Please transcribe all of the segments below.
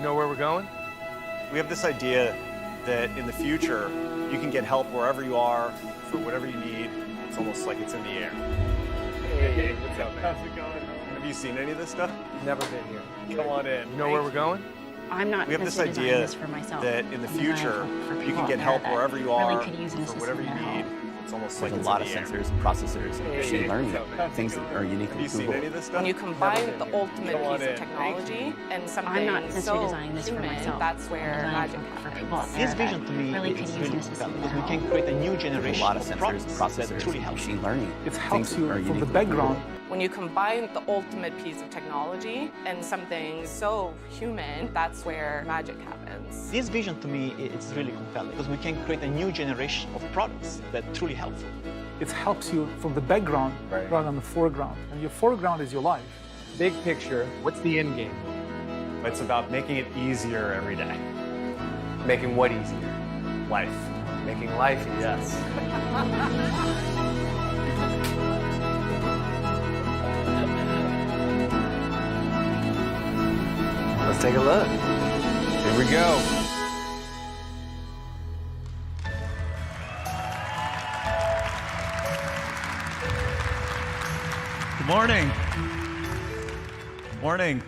know where we're going? We have this idea that in the future, you can get help wherever you are for whatever you need. It's almost like it's in the air. Hey, what's up, man? How's it going? Have you seen any of this stuff? Never been here. Come on in. You know where we're going? I'm not We have this designing idea this for myself. that in the I'm designing future, for you people can get out help there that wherever you really are could use an for assistant whatever you to help. need. It's almost There's like a it's lot in of the air. sensors and processors and machine learning, things that are unique Have to you seen Google. any of this stuff? When you combine been the here. ultimate Come on piece of in. technology and I'm something not necessarily so designing this for human, myself. that's where I'm magic designing for happens. people out there This vision that to me really could is use really an assistant compelling to because we help. can create a new There's a generation lot of of sensors, products that processors, truly and help. machine learning. It things helps that you are from unique the to background. When you combine the ultimate piece of technology and something so human, that's where magic happens. This vision to me is really compelling because we can create a new generation of products that are truly helpful. It helps you from the background Right. rather than the foreground. And your foreground is your life. Big picture, what's the end game? It's about making it easier every day. Making what easier? Life. Making life easier. Yes. Let's take a look. Here we go. Good morning. Morning.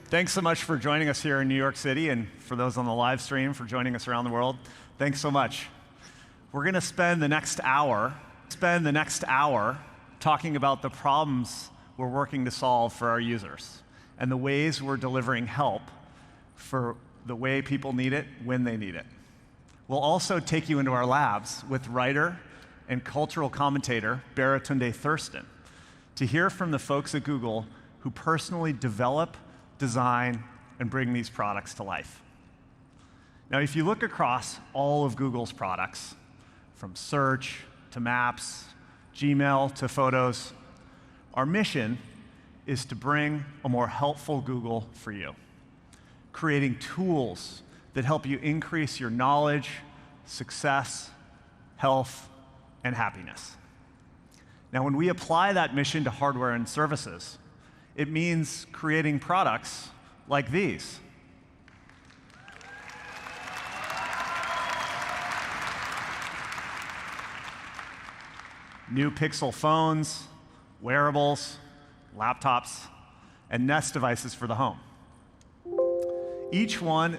Thanks so much for joining us here in New York City, and for those on the live stream for joining us around the world. Thanks so much. We're going to spend the next hour talking about the problems we're working to solve for our users and the ways we're delivering help for the way people need it when they need it. We'll also take you into our labs with writer and cultural commentator Baratunde Thurston to hear from the folks at Google who personally develop, design, and bring these products to life. Now, if you look across all of Google's products, from search to maps, Gmail to photos, our mission is to bring a more helpful Google for you, creating tools that help you increase your knowledge, success, health, and happiness. Now, when we apply that mission to hardware and services, it means creating products like these. New Pixel phones, wearables, laptops, and Nest devices for the home. Each one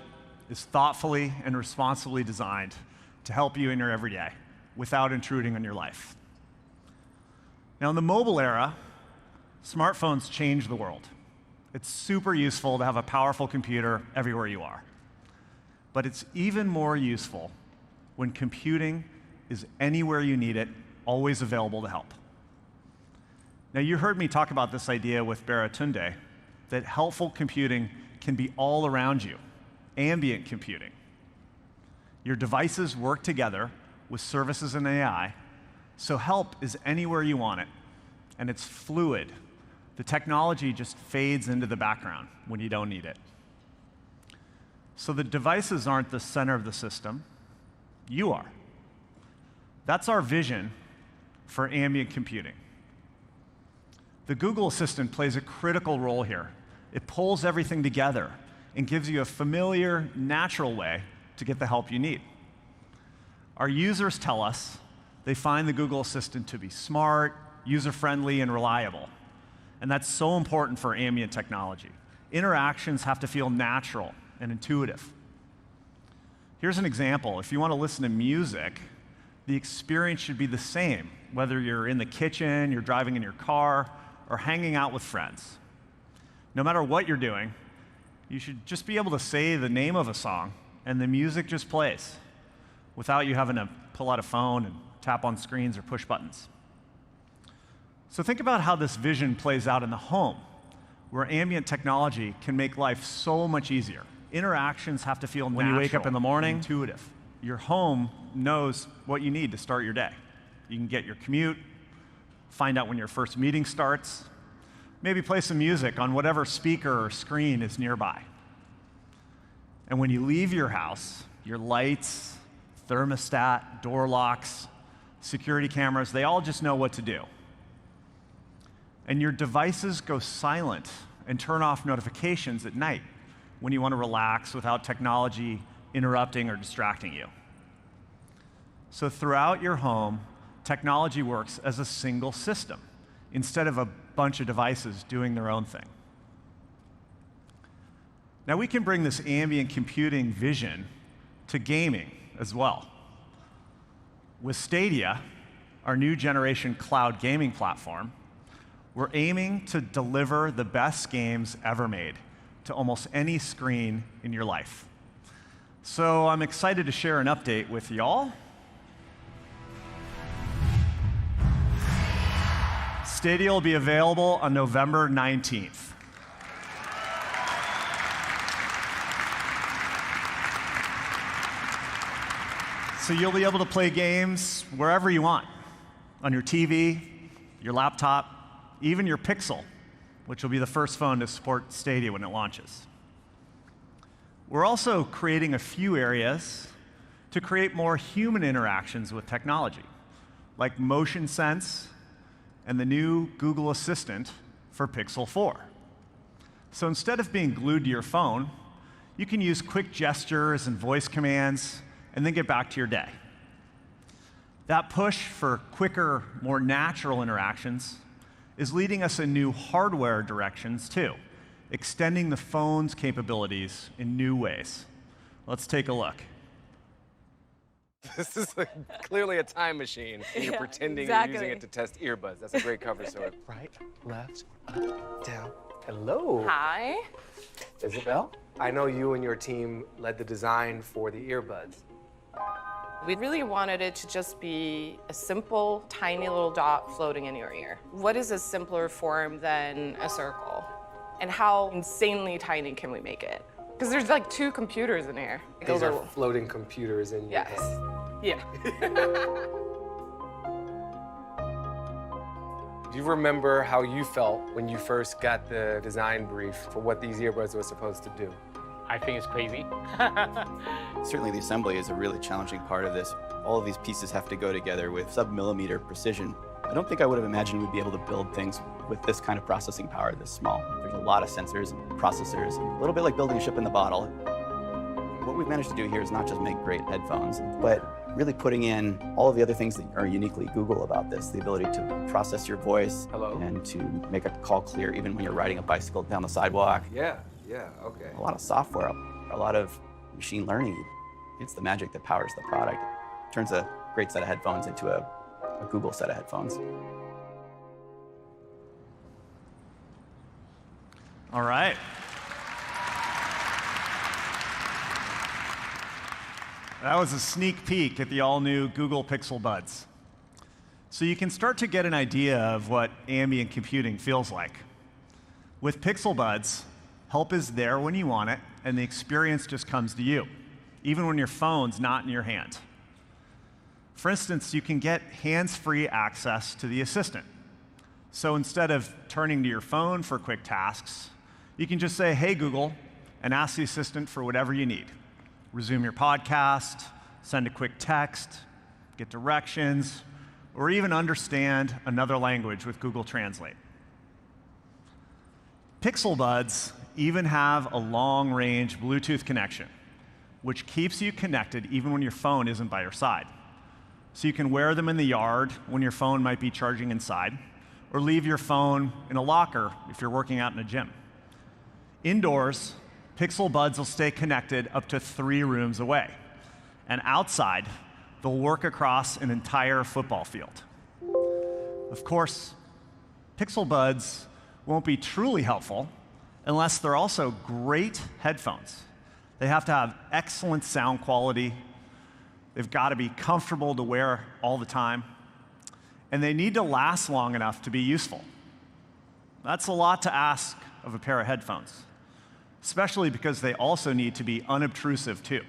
is thoughtfully and responsibly designed to help you in your everyday without intruding on your life. Now, in the mobile era, smartphones change the world. It's super useful to have a powerful computer everywhere you are. But it's even more useful when computing is anywhere you need it, always available to help. Now, you heard me talk about this idea with Baratunde, that helpful computing can be all around you, ambient computing. Your devices work together with services and AI, so help is anywhere you want it, and it's fluid. The technology just fades into the background when you don't need it. So the devices aren't the center of the system, you are. That's our vision for ambient computing. The Google Assistant plays a critical role here. It pulls everything together and gives you a familiar, natural way to get the help you need. Our users tell us they find the Google Assistant to be smart, user-friendly, and reliable. And that's so important for ambient technology. Interactions have to feel natural and intuitive. Here's an example. If you want to listen to music, the experience should be the same, whether you're in the kitchen, you're driving in your car, or hanging out with friends. No matter what you're doing, you should just be able to say the name of a song, and the music just plays, without you having to pull out a phone and tap on screens or push buttons. So think about how this vision plays out in the home, where ambient technology can make life so much easier. Interactions have to feel natural. When you wake up in the morning, intuitive. Your home knows what you need to start your day. You can get your commute, find out when your first meeting starts, maybe play some music on whatever speaker or screen is nearby. And when you leave your house, your lights, thermostat, door locks, security cameras, they all just know what to do. And your devices go silent and turn off notifications at night when you want to relax without technology interrupting or distracting you. So throughout your home, technology works as a single system instead of a bunch of devices doing their own thing. Now we can bring this ambient computing vision to gaming as well. With Stadia, our new generation cloud gaming platform, we're aiming to deliver the best games ever made to almost any screen in your life. So I'm excited to share an update with y'all. Stadia will be available on November 19th. So you'll be able to play games wherever you want, on your TV, your laptop, even your Pixel, which will be the first phone to support Stadia when it launches. We're also creating a few areas to create more human interactions with technology, like motion sense and the new Google Assistant for Pixel 4. So instead of being glued to your phone, you can use quick gestures and voice commands and then get back to your day. That push for quicker, more natural interactions is leading us in new hardware directions too, extending the phone's capabilities in new ways. Let's take a look. This is clearly a time machine, and you're pretending exactly. you're using it to test earbuds. That's a great cover story. Right, left, up, down. Hello. Hi. Isabel, I know you and your team led the design for the earbuds. We really wanted it to just be a simple, tiny little dot floating in your ear. What is a simpler form than a circle? And how insanely tiny can we make it? Because there's like 2 computers in here. These are floating computers in your Yes. head. Yeah. Do you remember how you felt when you first got the design brief for what these earbuds were supposed to do? I think it's crazy. Certainly the assembly is a really challenging part of this. All of these pieces have to go together with sub-millimeter precision. I don't think I would have imagined we'd be able to build things with this kind of processing power this small. There's a lot of sensors and processors, a little bit like building a ship in the bottle. What we've managed to do here is not just make great headphones, but really putting in all of the other things that are uniquely Google about this, the ability to process your voice and to make a call clear even when you're riding a bicycle down the sidewalk. Yeah, okay. A lot of software, a lot of machine learning. It's the magic that powers the product. It turns a great set of headphones into a Google set of headphones. All right. That was a sneak peek at the all-new Google Pixel Buds. So you can start to get an idea of what ambient computing feels like. With Pixel Buds, help is there when you want it, and the experience just comes to you, even when your phone's not in your hand. For instance, you can get hands-free access to the assistant. So instead of turning to your phone for quick tasks, you can just say, "Hey, Google," and ask the assistant for whatever you need. Resume your podcast, send a quick text, get directions, or even understand another language with Google Translate. Pixel Buds even have a long-range Bluetooth connection, which keeps you connected even when your phone isn't by your side. So you can wear them in the yard when your phone might be charging inside, or leave your phone in a locker if you're working out in a gym. Indoors, Pixel Buds will stay connected up to 3 rooms away. And outside, they'll work across an entire football field. Of course, Pixel Buds won't be truly helpful unless they're also great headphones. They have to have excellent sound quality. They've got to be comfortable to wear all the time. And they need to last long enough to be useful. That's a lot to ask of a pair of headphones, especially because they also need to be unobtrusive too.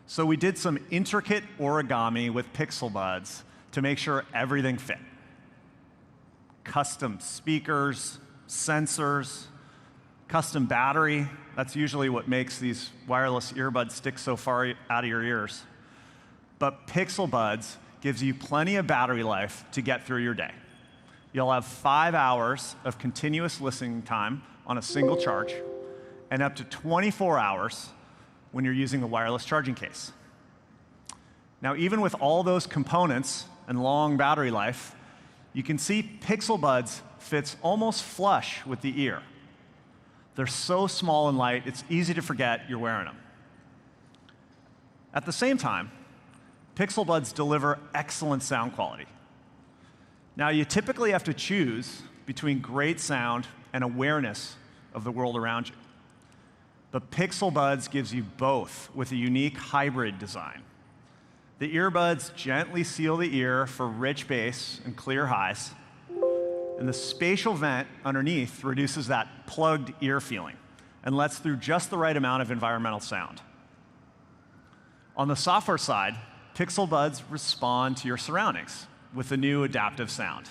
So we did some intricate origami with Pixel Buds to make sure everything fit. Custom speakers, sensors, custom battery. That's usually what makes these wireless earbuds stick so far out of your ears. But Pixel Buds gives you plenty of battery life to get through your day. You'll have 5 hours of continuous listening time on a single charge, and up to 24 hours when you're using the wireless charging case. Now, even with all those components and long battery life, you can see Pixel Buds fits almost flush with the ear. They're so small and light, it's easy to forget you're wearing them. At the same time, Pixel Buds deliver excellent sound quality. Now, you typically have to choose between great sound and awareness of the world around you. But Pixel Buds gives you both with a unique hybrid design. The earbuds gently seal the ear for rich bass and clear highs, and the spatial vent underneath reduces that plugged ear feeling and lets through just the right amount of environmental sound. On the software side, Pixel Buds respond to your surroundings with the new adaptive sound.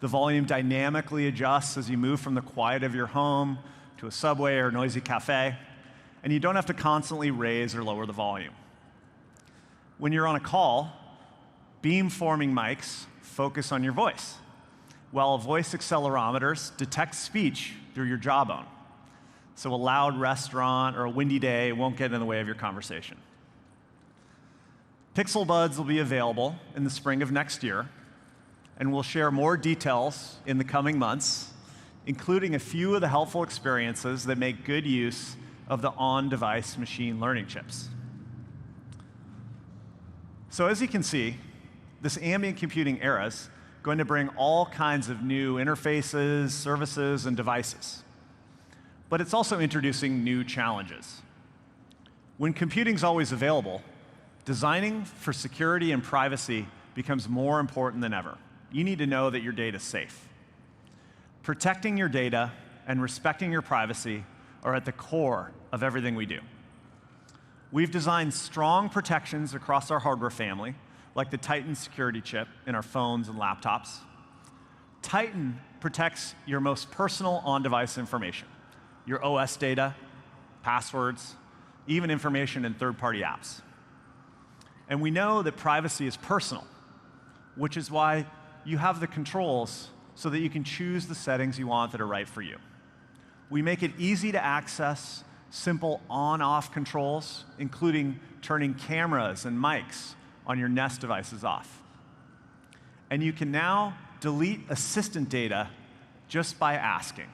The volume dynamically adjusts as you move from the quiet of your home to a subway or noisy cafe, and you don't have to constantly raise or lower the volume. When you're on a call, beam-forming mics focus on your voice, while voice accelerometers detect speech through your jawbone. So a loud restaurant or a windy day won't get in the way of your conversation. Pixel Buds will be available in the spring of next year, and we'll share more details in the coming months, including a few of the helpful experiences that make good use of the on-device machine learning chips. So as you can see, this ambient computing era is going to bring all kinds of new interfaces, services, and devices. But it's also introducing new challenges. When computing's always available, designing for security and privacy becomes more important than ever. You need to know that your data is safe. Protecting your data and respecting your privacy are at the core of everything we do. We've designed strong protections across our hardware family, like the Titan security chip in our phones and laptops. Titan protects your most personal on-device information, your OS data, passwords, even information in third-party apps. And we know that privacy is personal, which is why you have the controls so that you can choose the settings you want that are right for you. We make it easy to access simple on-off controls, including turning cameras and mics on your Nest devices off. And you can now delete assistant data just by asking.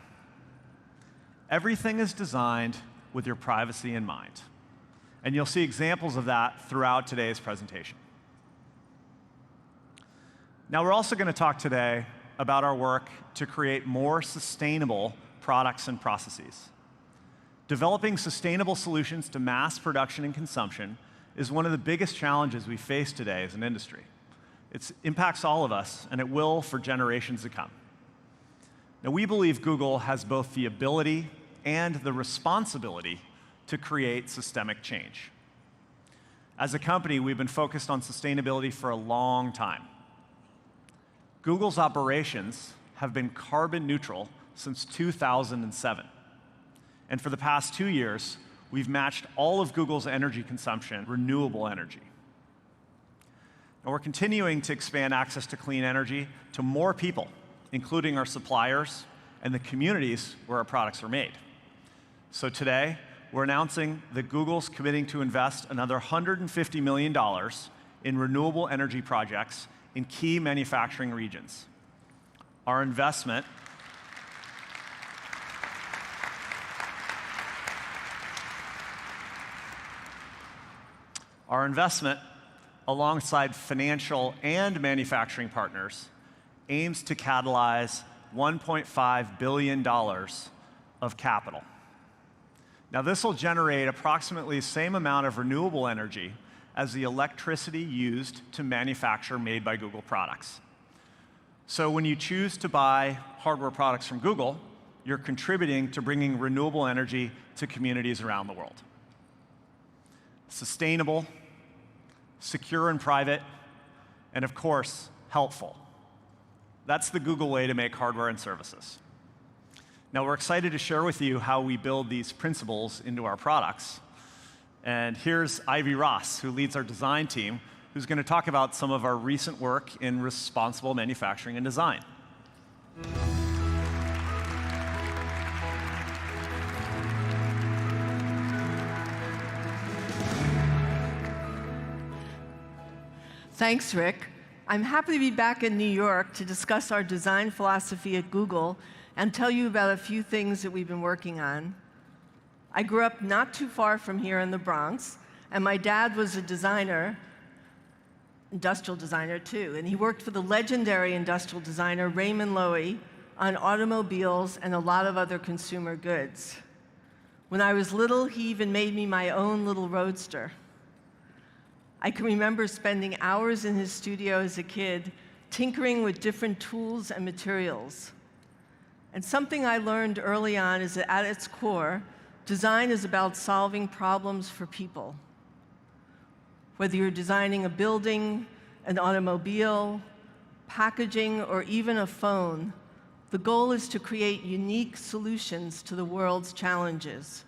Everything is designed with your privacy in mind. And you'll see examples of that throughout today's presentation. Now, we're also going to talk today about our work to create more sustainable products and processes. Developing sustainable solutions to mass production and consumption is one of the biggest challenges we face today as an industry. It impacts all of us, and it will for generations to come. Now, we believe Google has both the ability and the responsibility to create systemic change. As a company, we've been focused on sustainability for a long time. Google's operations have been carbon neutral since 2007. And for the past 2 years, we've matched all of Google's energy consumption renewable energy. And we're continuing to expand access to clean energy to more people, including our suppliers and the communities where our products are made. So today, we're announcing that Google's committing to invest another $150 million in renewable energy projects in key manufacturing regions. Our investment alongside financial and manufacturing partners, aims to catalyze $1.5 billion of capital. Now, this will generate approximately the same amount of renewable energy as the electricity used to manufacture made by Google products. So when you choose to buy hardware products from Google, you're contributing to bringing renewable energy to communities around the world. Sustainable, secure and private, and of course, helpful. That's the Google way to make hardware and services. Now, we're excited to share with you how we build these principles into our products. And here's Ivy Ross, who leads our design team, who's going to talk about some of our recent work in responsible manufacturing and design. Thanks, Rick. I'm happy to be back in New York to discuss our design philosophy at Google and tell you about a few things that we've been working on. I grew up not too far from here in the Bronx, and my dad was a designer, industrial designer too, and he worked for the legendary industrial designer Raymond Loewy on automobiles and a lot of other consumer goods. When I was little, he even made me my own little roadster. I can remember spending hours in his studio as a kid, tinkering with different tools and materials. And something I learned early on is that at its core, design is about solving problems for people. Whether you're designing a building, an automobile, packaging, or even a phone, the goal is to create unique solutions to the world's challenges.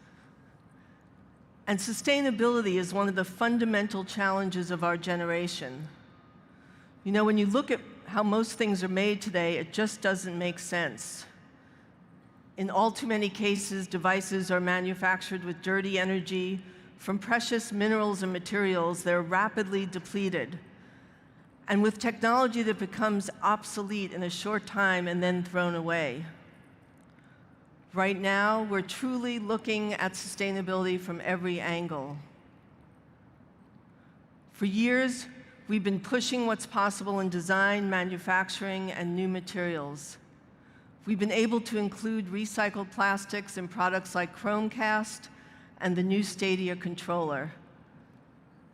And sustainability is one of the fundamental challenges of our generation. You know, when you look at how most things are made today, it just doesn't make sense. In all too many cases, devices are manufactured with dirty energy from precious minerals and materials that are rapidly depleted, and with technology that becomes obsolete in a short time and then thrown away. Right now, we're truly looking at sustainability from every angle. For years, we've been pushing what's possible in design, manufacturing, and new materials. We've been able to include recycled plastics in products like Chromecast and the new Stadia controller.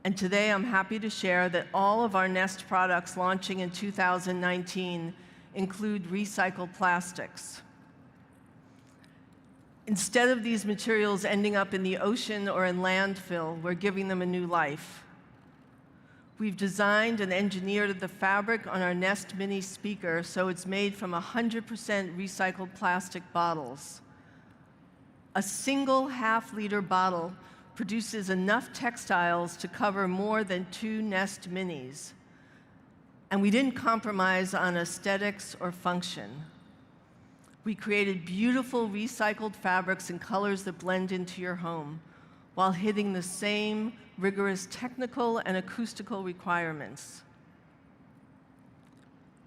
And today, I'm happy to share that all of our Nest products launching in 2019 include recycled plastics. Instead of these materials ending up in the ocean or in landfill, we're giving them a new life. We've designed and engineered the fabric on our Nest Mini speaker so it's made from 100% recycled plastic bottles. A single half-liter bottle produces enough textiles to cover more than 2 Nest Minis. And we didn't compromise on aesthetics or function. We created beautiful recycled fabrics in colors that blend into your home while hitting the same rigorous technical and acoustical requirements.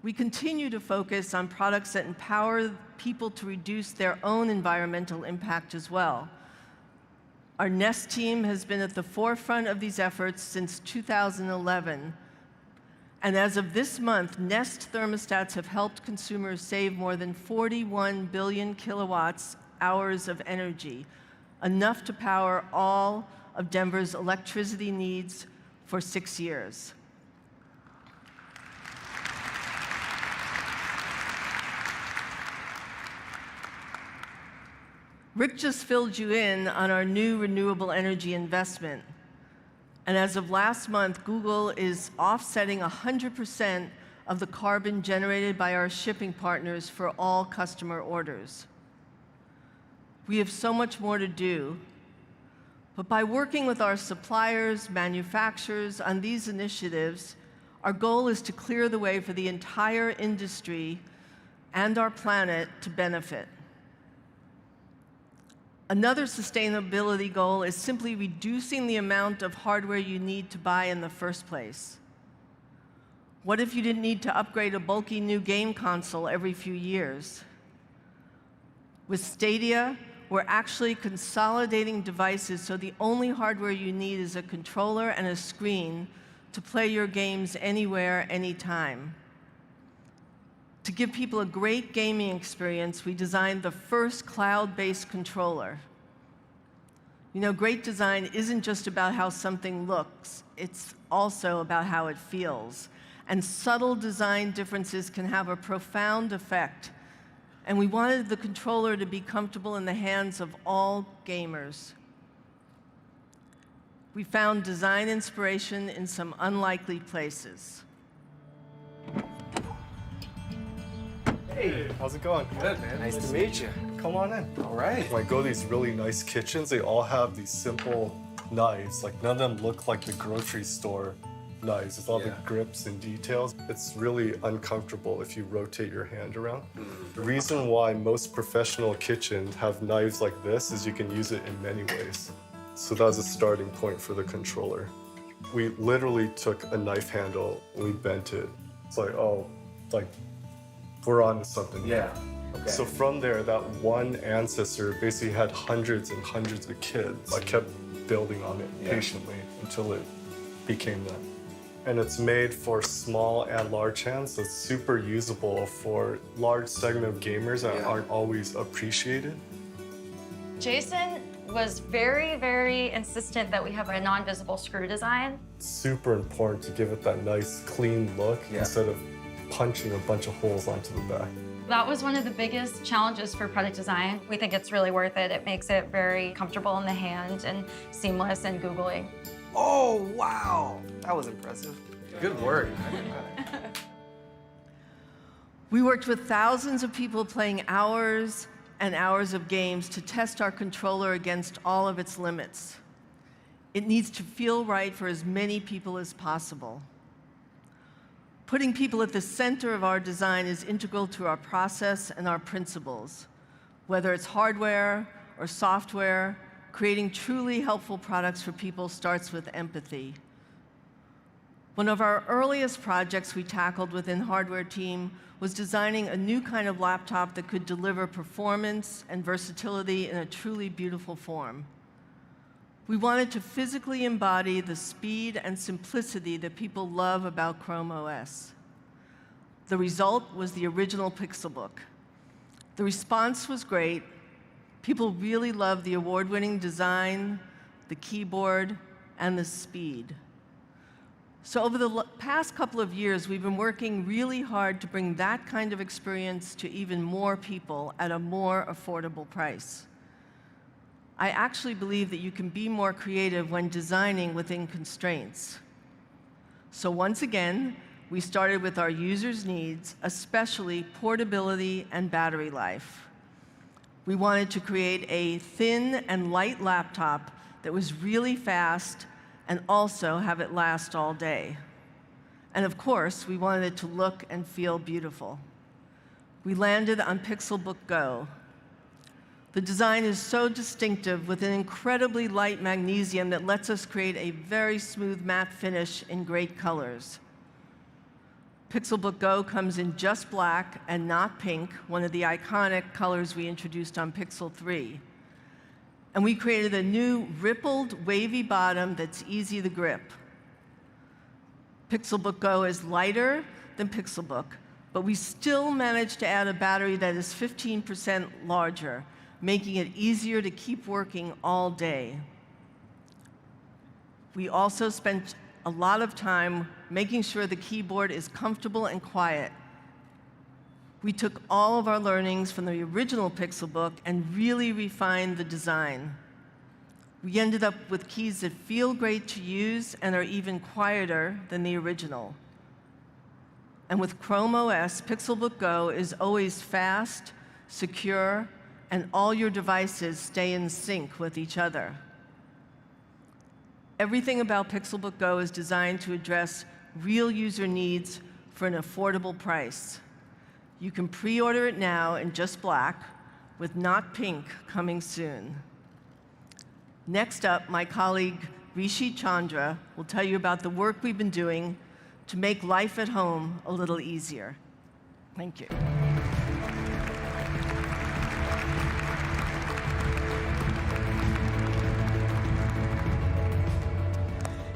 We continue to focus on products that empower people to reduce their own environmental impact as well. Our Nest team has been at the forefront of these efforts since 2011. And as of this month, Nest thermostats have helped consumers save more than 41 billion kilowatts hours of energy, enough to power all of Denver's electricity needs for 6 years. Rick just filled you in on our new renewable energy investment. And as of last month, Google is offsetting 100% of the carbon generated by our shipping partners for all customer orders. We have so much more to do, but by working with our suppliers, manufacturers on these initiatives, our goal is to clear the way for the entire industry and our planet to benefit. Another sustainability goal is simply reducing the amount of hardware you need to buy in the first place. What if you didn't need to upgrade a bulky new game console every few years? With Stadia, we're actually consolidating devices so the only hardware you need is a controller and a screen to play your games anywhere, anytime. To give people a great gaming experience, we designed the first cloud-based controller. You know, great design isn't just about how something looks, it's also about how it feels. And subtle design differences can have a profound effect. And we wanted the controller to be comfortable in the hands of all gamers. We found design inspiration in some unlikely places. Hey, how's it going? Good, man. Nice to meet you. Come on in. All right. When I go to these really nice kitchens, they all have these simple knives. Like, none of them look like the grocery store knives with all the grips and details. It's really uncomfortable if you rotate your hand around. The reason why most professional kitchens have knives like this is you can use it in many ways. So that was a starting point for the controller. We literally took a knife handle, we bent it. It's like, oh, like we're on to something. Yeah. Okay. So from there, that one ancestor basically had hundreds and hundreds of kids. I kept building on it patiently until it became that. And it's made for small and large hands, so it's super usable for large segment of gamers that aren't always appreciated. Jason was very, very insistent that we have a non-visible screw design. It's super important to give it that nice, clean look instead of punching a bunch of holes onto the back. That was one of the biggest challenges for product design. We think it's really worth it. It makes it very comfortable in the hand and seamless and googly. Oh, wow. That was impressive. Good work. We worked with thousands of people playing hours and hours of games to test our controller against all of its limits. It needs to feel right for as many people as possible. Putting people at the center of our design is integral to our process and our principles. Whether it's hardware or software, creating truly helpful products for people starts with empathy. One of our earliest projects we tackled within Hardware Team was designing a new kind of laptop that could deliver performance and versatility in a truly beautiful form. We wanted to physically embody the speed and simplicity that people love about Chrome OS. The result was the original Pixelbook. The response was great. People really loved the award-winning design, the keyboard, and the speed. So over the past couple of years, we've been working really hard to bring that kind of experience to even more people at a more affordable price. I actually believe that you can be more creative when designing within constraints. So once again, we started with our users' needs, especially portability and battery life. We wanted to create a thin and light laptop that was really fast and also have it last all day. And of course, we wanted it to look and feel beautiful. We landed on Pixelbook Go. The design is so distinctive with an incredibly light magnesium that lets us create a very smooth matte finish in great colors. Pixelbook Go comes in just black and not pink, one of the iconic colors we introduced on Pixel 3. And we created a new rippled, wavy bottom that's easy to grip. Pixelbook Go is lighter than Pixelbook, but we still managed to add a battery that is 15% larger, making it easier to keep working all day. We also spent a lot of time making sure the keyboard is comfortable and quiet. We took all of our learnings from the original Pixelbook and really refined the design. We ended up with keys that feel great to use and are even quieter than the original. And with Chrome OS, Pixelbook Go is always fast, secure, and all your devices stay in sync with each other. Everything about Pixelbook Go is designed to address real user needs for an affordable price. You can pre-order it now in just black, with not pink coming soon. Next up, my colleague Rishi Chandra will tell you about the work we've been doing to make life at home a little easier. Thank you.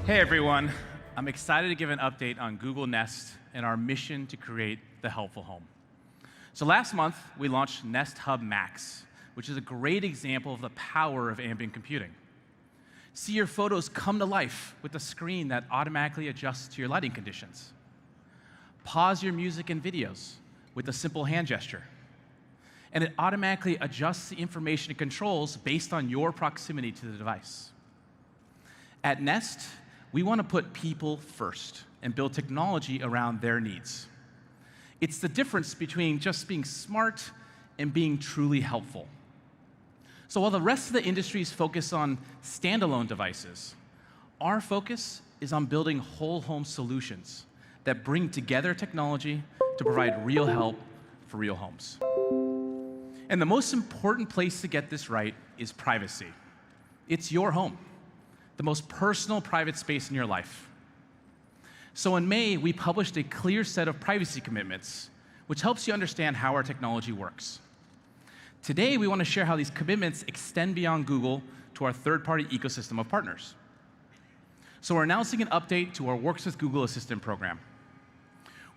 Hey everyone, I'm excited to give an update on Google Nest and our mission to create the helpful home. So last month, we launched Nest Hub Max, which is a great example of the power of ambient computing. See your photos come to life with a screen that automatically adjusts to your lighting conditions. Pause your music and videos with a simple hand gesture. And it automatically adjusts the information and controls based on your proximity to the device. At Nest, we want to put people first and build technology around their needs. It's the difference between just being smart and being truly helpful. So while the rest of the industry is focused on standalone devices, our focus is on building whole home solutions that bring together technology to provide real help for real homes. And the most important place to get this right is privacy. It's your home. the most personal private space in your life. So in May, we published a clear set of privacy commitments, which helps you understand how our technology works. Today, we want to share how these commitments extend beyond Google to our third-party ecosystem of partners. So we're announcing an update to our Works with Google Assistant program.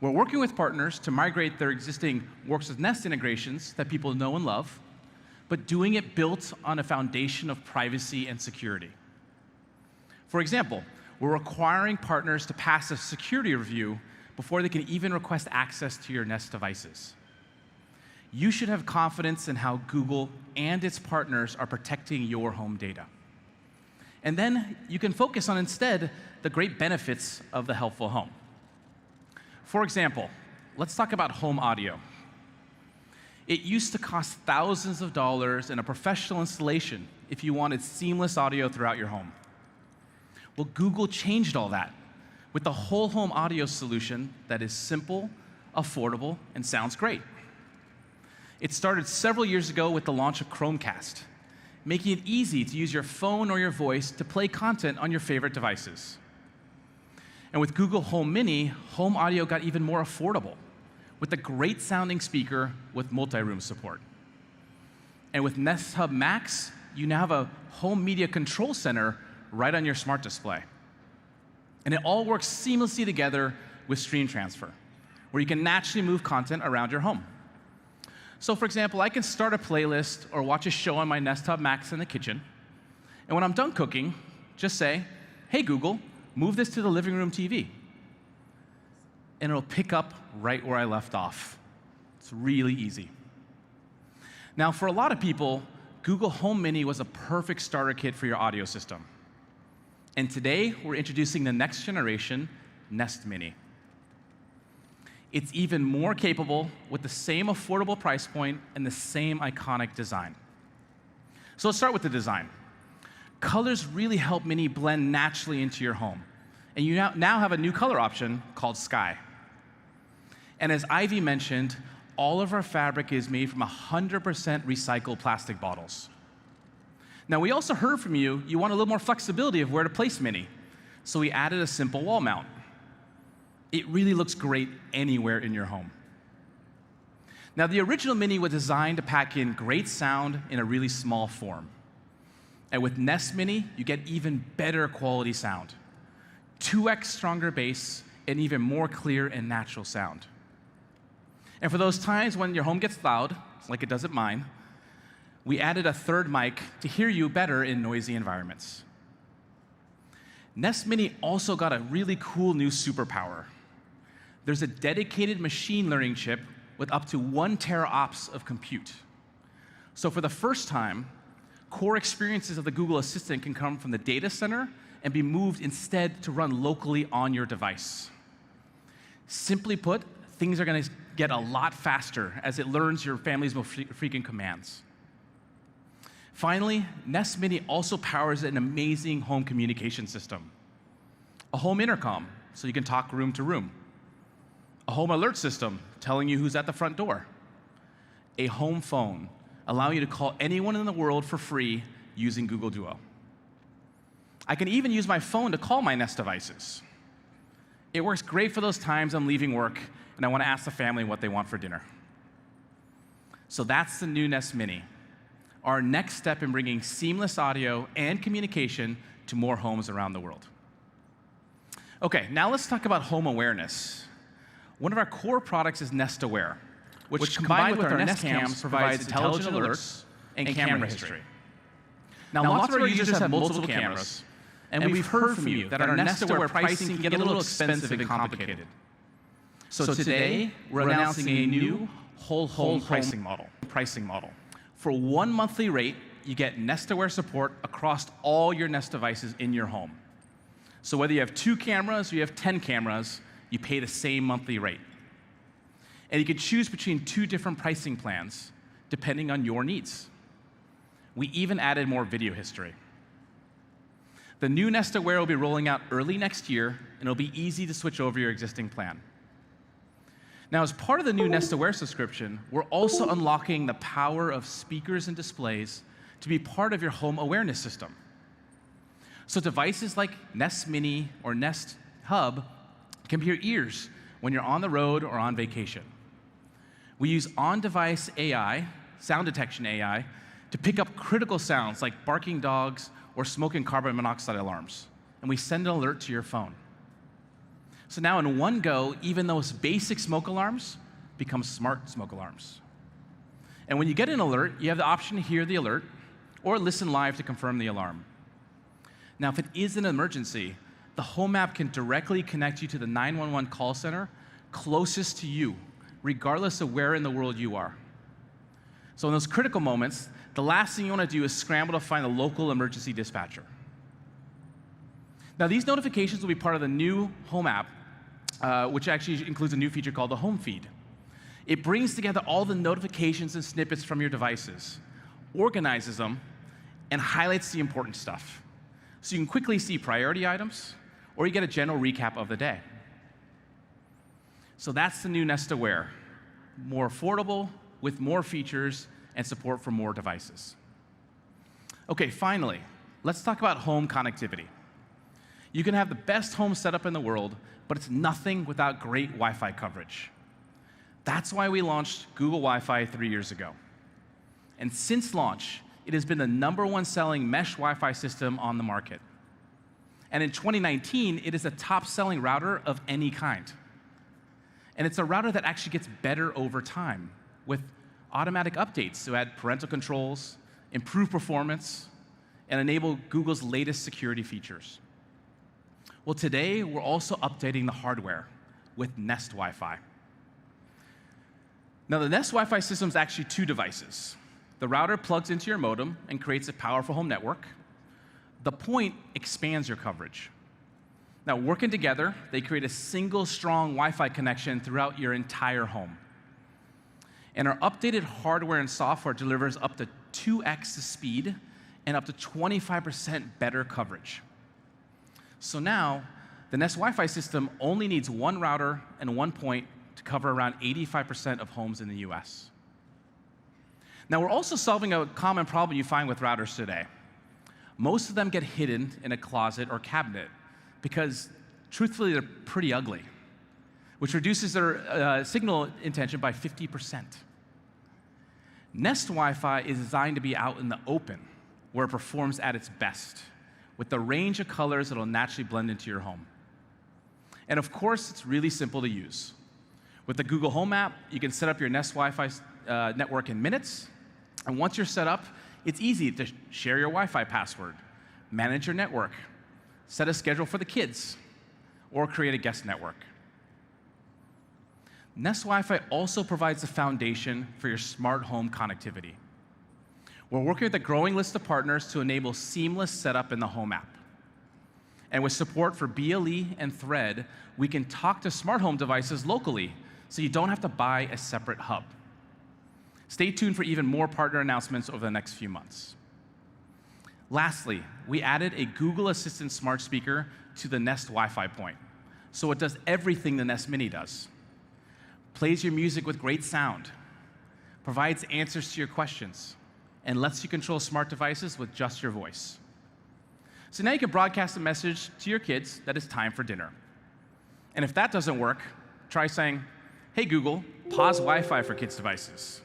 We're working with partners to migrate their existing Works with Nest integrations that people know and love, but doing it built on a foundation of privacy and security. For example, we're requiring partners to pass a security review before they can even request access to your Nest devices. You should have confidence in how Google and its partners are protecting your home data. And then you can focus on instead the great benefits of the helpful home. For example, let's talk about home audio. It used to cost thousands of dollars in a professional installation if you wanted seamless audio throughout your home. Well, Google changed all that with the whole home audio solution that is simple, affordable, and sounds great. It started several years ago with the launch of Chromecast, making it easy to use your phone or your voice to play content on your favorite devices. And with Google Home Mini, home audio got even more affordable with a great sounding speaker with multi-room support. And with Nest Hub Max, you now have a home media control center right on your smart display. And it all works seamlessly together with Stream Transfer, where you can naturally move content around your home. So for example, I can start a playlist or watch a show on my Nest Hub Max in the kitchen. And when I'm done cooking, just say, hey Google, move this to the living room TV. And it'll pick up right where I left off. It's really easy. Now, for a lot of people, Google Home Mini was a perfect starter kit for your audio system. And today, we're introducing the next generation, Nest Mini. It's even more capable with the same affordable price point and the same iconic design. So let's start with the design. Colors really help Mini blend naturally into your home. And you now have a new color option called Sky. And as Ivy mentioned, all of our fabric is made from 100% recycled plastic bottles. Now, we also heard from you, you want a little more flexibility of where to place Mini. So we added a simple wall mount. It really looks great anywhere in your home. Now, the original Mini was designed to pack in great sound in a really small form. And with Nest Mini, you get even better quality sound. 2x stronger bass and even more clear and natural sound. And for those times when your home gets loud, like it does at mine, we added a third mic to hear you better in noisy environments. Nest Mini also got a really cool new superpower. There's a dedicated machine learning chip with up to 1 teraops of compute. So for the first time, core experiences of the Google Assistant can come from the data center and be moved instead to run locally on your device. Simply put, things are going to get a lot faster as it learns your family's most frequent commands. Finally, Nest Mini also powers an amazing home communication system. A home intercom, so you can talk room to room. A home alert system, telling you who's at the front door. A home phone, allowing you to call anyone in the world for free using Google Duo. I can even use my phone to call my Nest devices. It works great for those times I'm leaving work and I want to ask the family what they want for dinner. So that's the new Nest Mini, our next step in bringing seamless audio and communication to more homes around the world. Okay, now let's talk about home awareness. One of our core products is Nest Aware, which combined with our Nest Cams provides intelligent alerts and camera history. Now, lots of our users have multiple cameras, and we've heard from you that our Nest Aware pricing can get a little expensive and complicated. So today, we're announcing a new whole home pricing model. For one monthly rate, you get Nest Aware support across all your Nest devices in your home. So whether you have 2 cameras or you have 10 cameras, you pay the same monthly rate. And you can choose between 2 different pricing plans, depending on your needs. We even added more video history. The new Nest Aware will be rolling out early next year, and it'll be easy to switch over your existing plan. Now, as part of the new Nest Aware subscription, we're also unlocking the power of speakers and displays to be part of your home awareness system. So devices like Nest Mini or Nest Hub can be your ears when you're on the road or on vacation. We use on-device AI, sound detection AI, to pick up critical sounds like barking dogs or smoke and carbon monoxide alarms, and we send an alert to your phone. So now in one go, even those basic smoke alarms become smart smoke alarms. And when you get an alert, you have the option to hear the alert or listen live to confirm the alarm. Now, if it is an emergency, the Home app can directly connect you to the 911 call center closest to you, regardless of where in the world you are. So in those critical moments, the last thing you want to do is scramble to find a local emergency dispatcher. Now, these notifications will be part of the new Home app, which actually includes a new feature called the Home Feed. It brings together all the notifications and snippets from your devices, organizes them, and highlights the important stuff. So you can quickly see priority items, or you get a general recap of the day. So that's the new Nest Aware. More affordable, with more features, and support for more devices. Okay, finally, let's talk about home connectivity. You can have the best home setup in the world, but it's nothing without great Wi-Fi coverage. That's why we launched Google Wi-Fi 3 years ago. And since launch, it has been the #1 selling mesh Wi-Fi system on the market. And in 2019, it is a top-selling router of any kind. And it's a router that actually gets better over time with automatic updates to add parental controls, improve performance, and enable Google's latest security features. Well, today, we're also updating the hardware with Nest Wi-Fi. Now, the Nest Wi-Fi system is actually 2 devices. The router plugs into your modem and creates a powerful home network. The point expands your coverage. Now, working together, they create a single strong Wi-Fi connection throughout your entire home. And our updated hardware and software delivers up to 2x the speed and up to 25% better coverage. So now, the Nest Wi-Fi system only needs 1 router and 1 point to cover around 85% of homes in the US. Now, we're also solving a common problem you find with routers today. Most of them get hidden in a closet or cabinet because, truthfully, they're pretty ugly, which reduces their signal intention by 50%. Nest Wi-Fi is designed to be out in the open, where it performs at its best, with the range of colors that will naturally blend into your home. And of course, it's really simple to use. With the Google Home app, you can set up your Nest Wi-Fi network in minutes. And once you're set up, it's easy to share your Wi-Fi password, manage your network, set a schedule for the kids, or create a guest network. Nest Wi-Fi also provides the foundation for your smart home connectivity. We're working with a growing list of partners to enable seamless setup in the Home app. And with support for BLE and Thread, we can talk to smart home devices locally, so you don't have to buy a separate hub. Stay tuned for even more partner announcements over the next few months. Lastly, we added a Google Assistant smart speaker to the Nest Wi-Fi point, so it does everything the Nest Mini does. Plays your music with great sound, provides answers to your questions, and lets you control smart devices with just your voice. So now you can broadcast a message to your kids that it's time for dinner. And if that doesn't work, try saying, "Hey Google, pause Wi-Fi for kids' devices."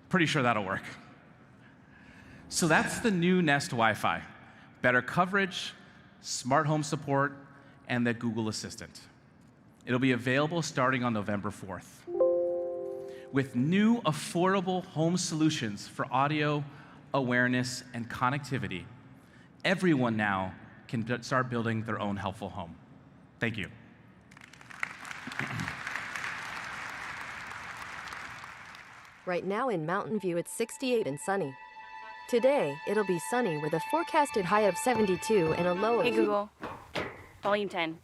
Pretty sure that'll work. So that's the new Nest Wi-Fi. Better coverage, smart home support, and the Google Assistant. It'll be available starting on November 4th. With new affordable home solutions for audio, awareness, and connectivity, everyone now can start building their own helpful home. Thank you. Right now in Mountain View, it's 68 and sunny. Today, it'll be sunny with a forecasted high of 72 and a low of... Hey Google, volume 10.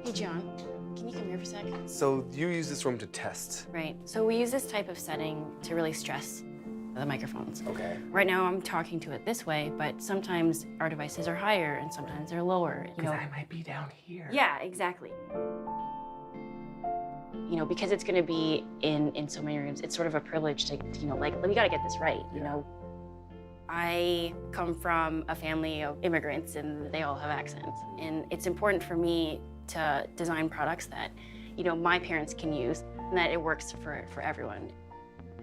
Hey John, can you come here for a sec? So you use this room to test. Right, so we use this type of setting to really stress the microphones. Okay. Right now I'm talking to it this way, but sometimes our devices are higher and sometimes they're lower. Because I might be down here. Yeah, exactly. You know, because it's going to be in so many rooms, it's sort of a privilege to, you know, like, we got to get this right, you know. I come from a family of immigrants, and they all have accents. And it's important for me to design products that, you know, my parents can use, and that it works for everyone.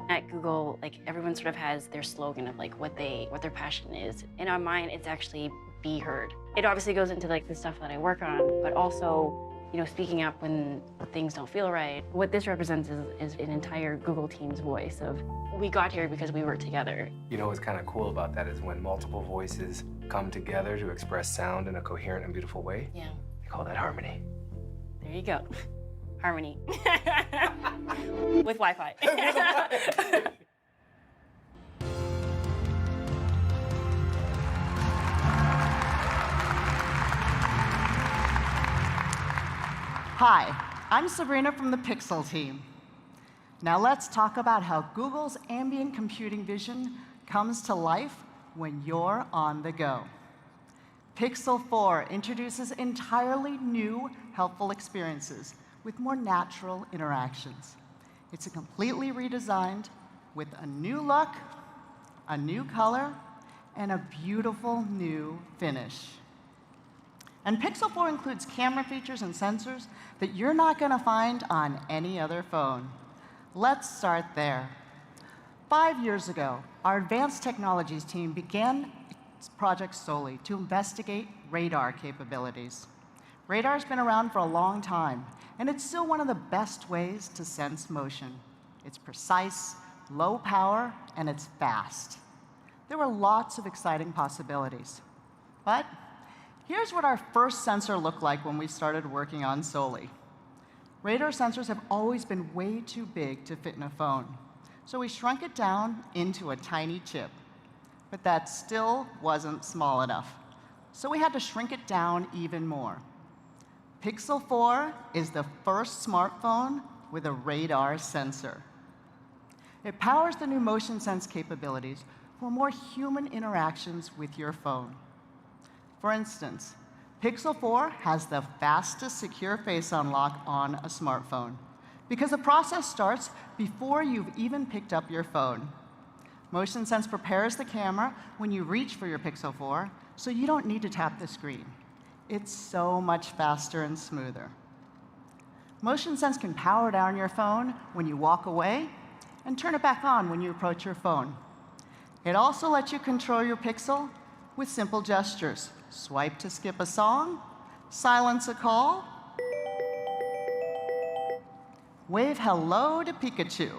At Google, like, everyone sort of has their slogan of like what their passion is. And on mine, it's actually be heard. It obviously goes into like the stuff that I work on, but also, you know, speaking up when things don't feel right. What this represents is an entire Google team's voice of, we got here because we worked together. You know what's kind of cool about that is when multiple voices come together to express sound in a coherent and beautiful way. Yeah. They call that harmony. There you go. Harmony. With Wi-Fi. Hi, I'm Sabrina from the Pixel team. Now let's talk about how Google's ambient computing vision comes to life when you're on the go. Pixel 4 introduces entirely new, helpful experiences with more natural interactions. It's a completely redesigned with a new look, a new color, and a beautiful new finish. And Pixel 4 includes camera features and sensors that you're not going to find on any other phone. Let's start there. 5 years ago, our advanced technologies team began Project Soli to investigate radar capabilities. Radar's been around for a long time, and it's still one of the best ways to sense motion. It's precise, low power, and it's fast. There were lots of exciting possibilities. But here's what our first sensor looked like when we started working on Soli. Radar sensors have always been way too big to fit in a phone, so we shrunk it down into a tiny chip. But that still wasn't small enough, so we had to shrink it down even more. Pixel 4 is the first smartphone with a radar sensor. It powers the new motion sense capabilities for more human interactions with your phone. For instance, Pixel 4 has the fastest secure face unlock on a smartphone because the process starts before you've even picked up your phone. Motion Sense prepares the camera when you reach for your Pixel 4, so you don't need to tap the screen. It's so much faster and smoother. Motion Sense can power down your phone when you walk away and turn it back on when you approach your phone. It also lets you control your Pixel with simple gestures. Swipe to skip a song, silence a call, wave hello to Pikachu.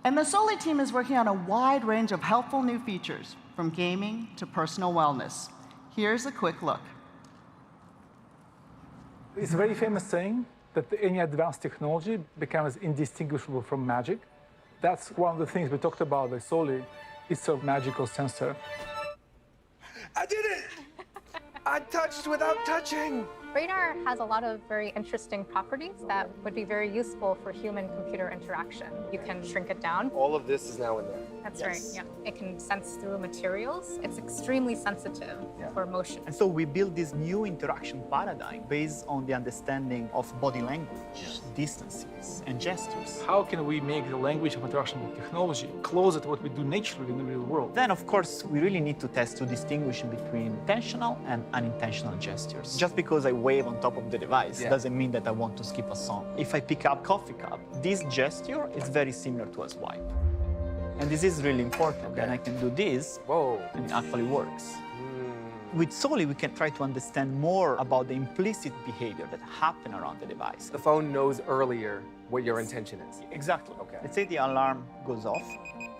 And the Soli team is working on a wide range of helpful new features, from gaming to personal wellness. Here's a quick look. It's a very famous saying that any advanced technology becomes indistinguishable from magic. That's one of the things we talked about with Soli. It's a magical sensor. I did it! I touched without touching! Radar has a lot of very interesting properties that would be very useful for human-computer interaction. You can shrink it down. All of this is now in there. That's right, yeah. It can sense through materials. It's extremely sensitive for motion. And so we built this new interaction paradigm based on the understanding of body language, distances, and gestures. How can we make the language of interaction with technology closer to what we do naturally in the real world? Then, of course, we really need to test to distinguish between intentional and unintentional gestures. Just because I wave on top of the device doesn't mean that I want to skip a song. If I pick up coffee cup, this gesture is very similar to a swipe. And this is really important. And I can do this, and it actually works. With Soli, we can try to understand more about the implicit behavior that happen around the device. The phone knows earlier what your intention is. Exactly. Let's say the alarm goes off,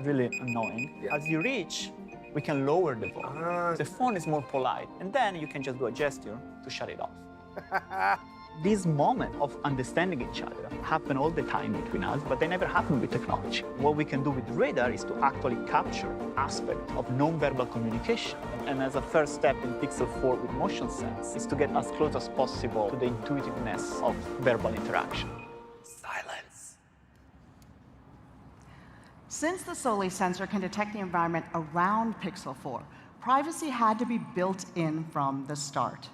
really annoying. As you reach, we can lower the volume. The phone is more polite, and then you can just do a gesture to shut it off. This moment of understanding each other happen all the time between us, but they never happen with technology. What we can do with radar is to actually capture aspects of non-verbal communication. And as a first step in Pixel 4 with motion sense is to get as close as possible to the intuitiveness of verbal interaction. Silence. Since the Soli sensor can detect the environment around Pixel 4, privacy had to be built in from the start.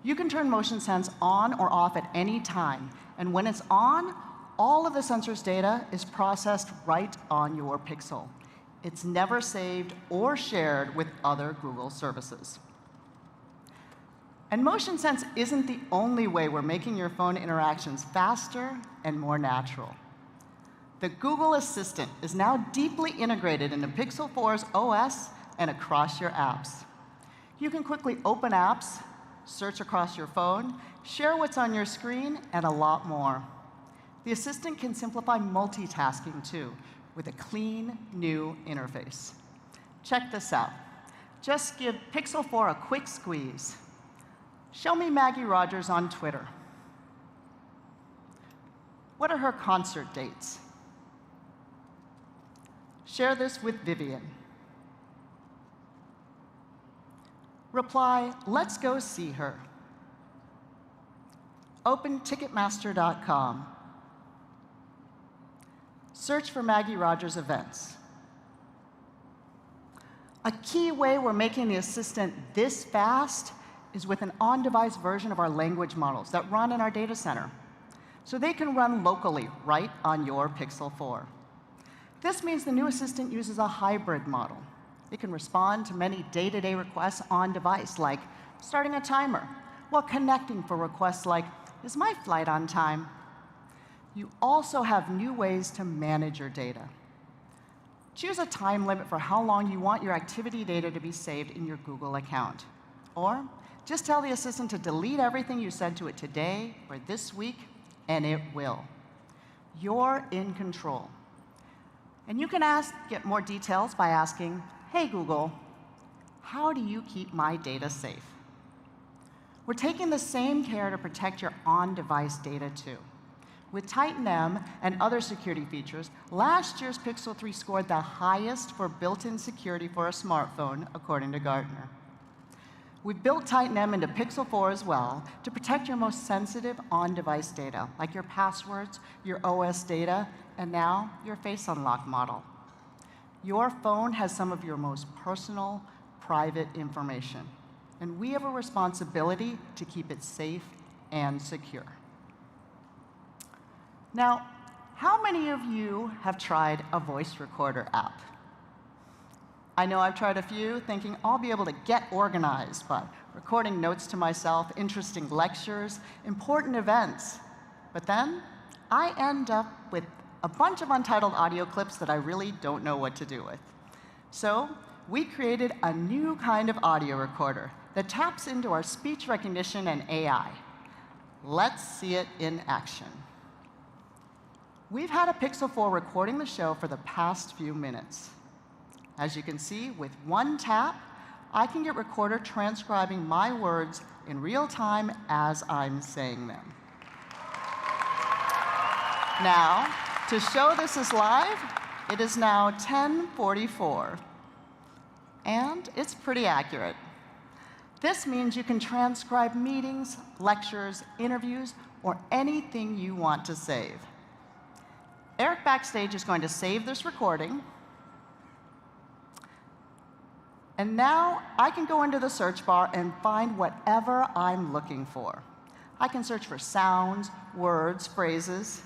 You can turn motion sense on or off at any time, and when it's on, all of the sensor's data is processed right on your Pixel. It's never saved or shared with other Google services. And motion sense isn't the only way we're making your phone interactions faster and more natural. The Google Assistant is now deeply integrated into Pixel 4's OS and across your apps. You can quickly open apps, search across your phone, share what's on your screen, and a lot more. The Assistant can simplify multitasking, too, with a clean, new interface. Check this out. Just give Pixel 4 a quick squeeze. Show me Maggie Rogers on Twitter. What are her concert dates? Share this with Vivian. Reply, let's go see her. Open Ticketmaster.com. Search for Maggie Rogers events. A key way we're making the Assistant this fast is with an on-device version of our language models that run in our data center. So they can run locally right on your Pixel 4. This means the new Assistant uses a hybrid model. It can respond to many day-to-day requests on device, like starting a timer, while connecting for requests like, is my flight on time? You also have new ways to manage your data. Choose a time limit for how long you want your activity data to be saved in your Google account. Or just tell the Assistant to delete everything you said to it today or this week, and it will. You're in control. And you can get more details by asking, hey, Google, how do you keep my data safe? We're taking the same care to protect your on-device data, too. With Titan M and other security features, last year's Pixel 3 scored the highest for built-in security for a smartphone, according to Gartner. We've built Titan M into Pixel 4 as well to protect your most sensitive on-device data, like your passwords, your OS data, and now your Face Unlock model. Your phone has some of your most personal, private information, and we have a responsibility to keep it safe and secure. Now, how many of you have tried a voice recorder app? I know I've tried a few, thinking I'll be able to get organized by recording notes to myself, interesting lectures, important events. But then I end up with a bunch of untitled audio clips that I really don't know what to do with. So we created a new kind of audio recorder that taps into our speech recognition and AI. Let's see it in action. We've had a Pixel 4 recording the show for the past few minutes. As you can see, with one tap, I can get Recorder transcribing my words in real time as I'm saying them. Now, to show this is live, it is now 10:44, and it's pretty accurate. This means you can transcribe meetings, lectures, interviews, or anything you want to save. Eric backstage is going to save this recording. And now I can go into the search bar and find whatever I'm looking for. I can search for sounds, words, phrases.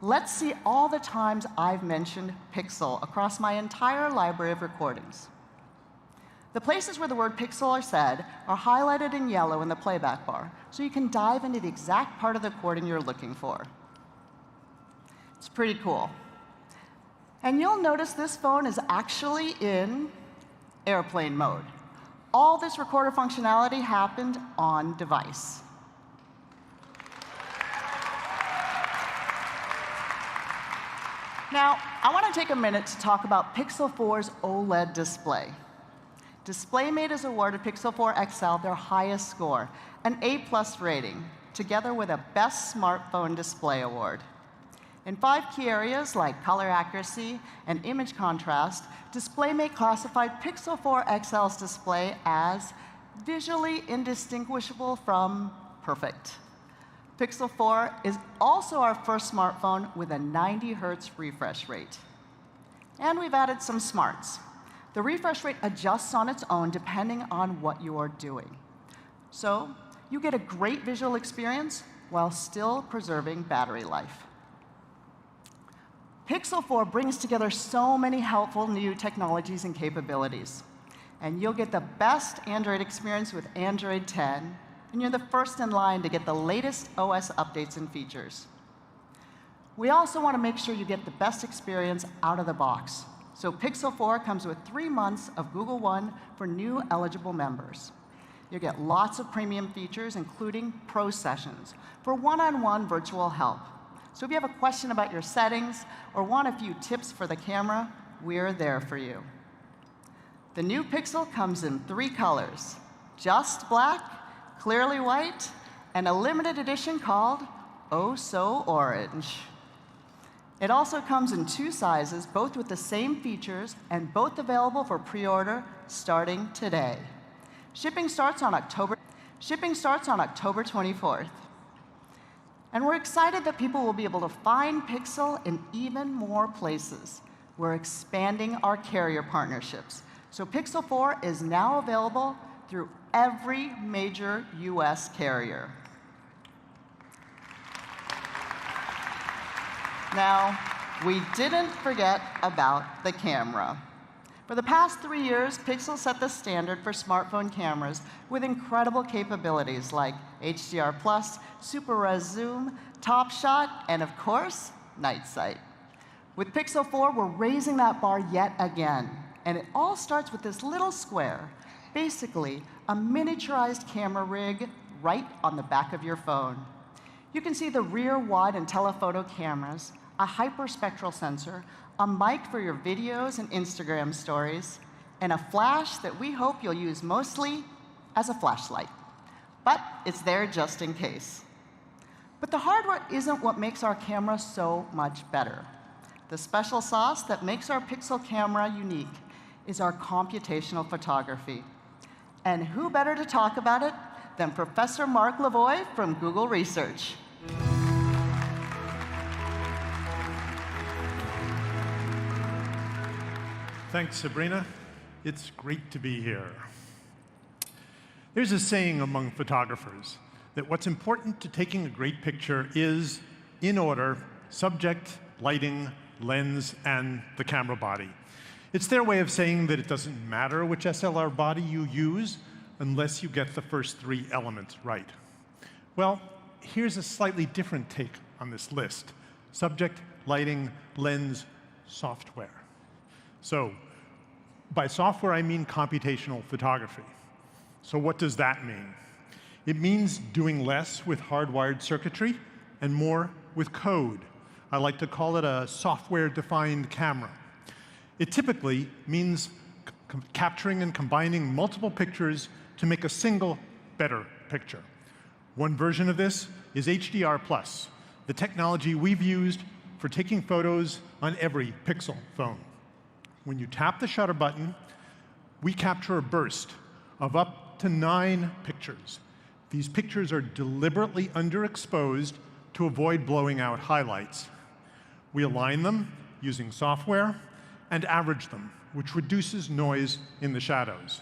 Let's see all the times I've mentioned Pixel across my entire library of recordings. The places where the word Pixel are said are highlighted in yellow in the playback bar, so you can dive into the exact part of the recording you're looking for. It's pretty cool. And you'll notice this phone is actually in airplane mode. All this recorder functionality happened on device. Now, I want to take a minute to talk about Pixel 4's OLED display. DisplayMate has awarded Pixel 4 XL their highest score, an A+ rating, together with a Best Smartphone Display award. In 5 key areas like color accuracy and image contrast, DisplayMate classified Pixel 4 XL's display as visually indistinguishable from perfect. Pixel 4 is also our first smartphone with a 90 Hz refresh rate. And we've added some smarts. The refresh rate adjusts on its own depending on what you are doing. So You get a great visual experience while still preserving battery life. Pixel 4 brings together so many helpful new technologies and capabilities. And you'll get the best Android experience with Android 10, and you're the first in line to get the latest OS updates and features. We also want to make sure you get the best experience out of the box. So Pixel 4 comes with 3 months of Google One for new eligible members. You'll get lots of premium features, including Pro Sessions for one-on-one virtual help. So if you have a question about your settings or want a few tips for the camera, we're there for you. The new Pixel comes in 3 colors: just black, clearly white, and a limited edition called Oh So Orange. It also comes in 2 sizes, both with the same features and both available for pre-order starting today. Shipping starts on October 24th. And we're excited that people will be able to find Pixel in even more places. We're expanding our carrier partnerships. So Pixel 4 is now available through every major US carrier. Now, we didn't forget about the camera. For the past 3 years, Pixel set the standard for smartphone cameras with incredible capabilities like HDR+, Super Res Zoom, Top Shot, and of course, Night Sight. With Pixel 4, we're raising that bar yet again. And it all starts with this little square, basically a miniaturized camera rig right on the back of your phone. You can see the rear wide and telephoto cameras, a hyperspectral sensor, a mic for your videos and Instagram stories, and a flash that we hope you'll use mostly as a flashlight. But it's there just in case. But the hardware isn't what makes our camera so much better. The special sauce that makes our Pixel camera unique is our computational photography. And who better to talk about it than Professor Mark Lavoie from Google Research. Thanks, Sabrina. It's great to be here. There's a saying among photographers that what's important to taking a great picture is, in order, subject, lighting, lens, and the camera body. It's their way of saying that it doesn't matter which SLR body you use unless you get the first 3 elements right. Well, here's a slightly different take on this list: subject, lighting, lens, software. So, by software, I mean computational photography. So what does that mean? It means doing less with hardwired circuitry and more with code. I like to call it a software-defined camera. It typically means capturing and combining multiple pictures to make a single, better picture. One version of this is HDR+, the technology we've used for taking photos on every Pixel phone. When you tap the shutter button, we capture a burst of up to 9 pictures. These pictures are deliberately underexposed to avoid blowing out highlights. We align them using software and average them, which reduces noise in the shadows.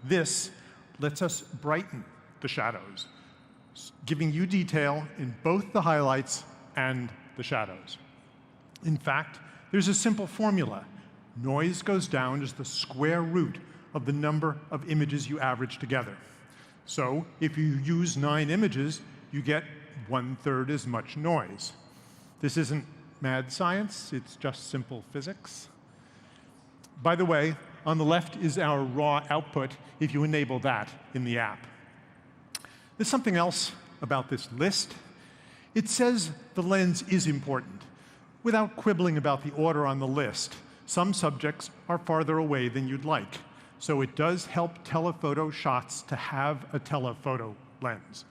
This lets us brighten the shadows, giving you detail in both the highlights and the shadows. In fact, there's a simple formula. Noise goes down as the square root of the number of images you average together. So if you use 9 images, you get 1/3 as much noise. This isn't mad science, it's just simple physics. By the way, on the left is our raw output if you enable that in the app. There's something else about this list. It says the lens is important, without quibbling about the order on the list. Some subjects are farther away than you'd like, so it does help telephoto shots to have a telephoto lens.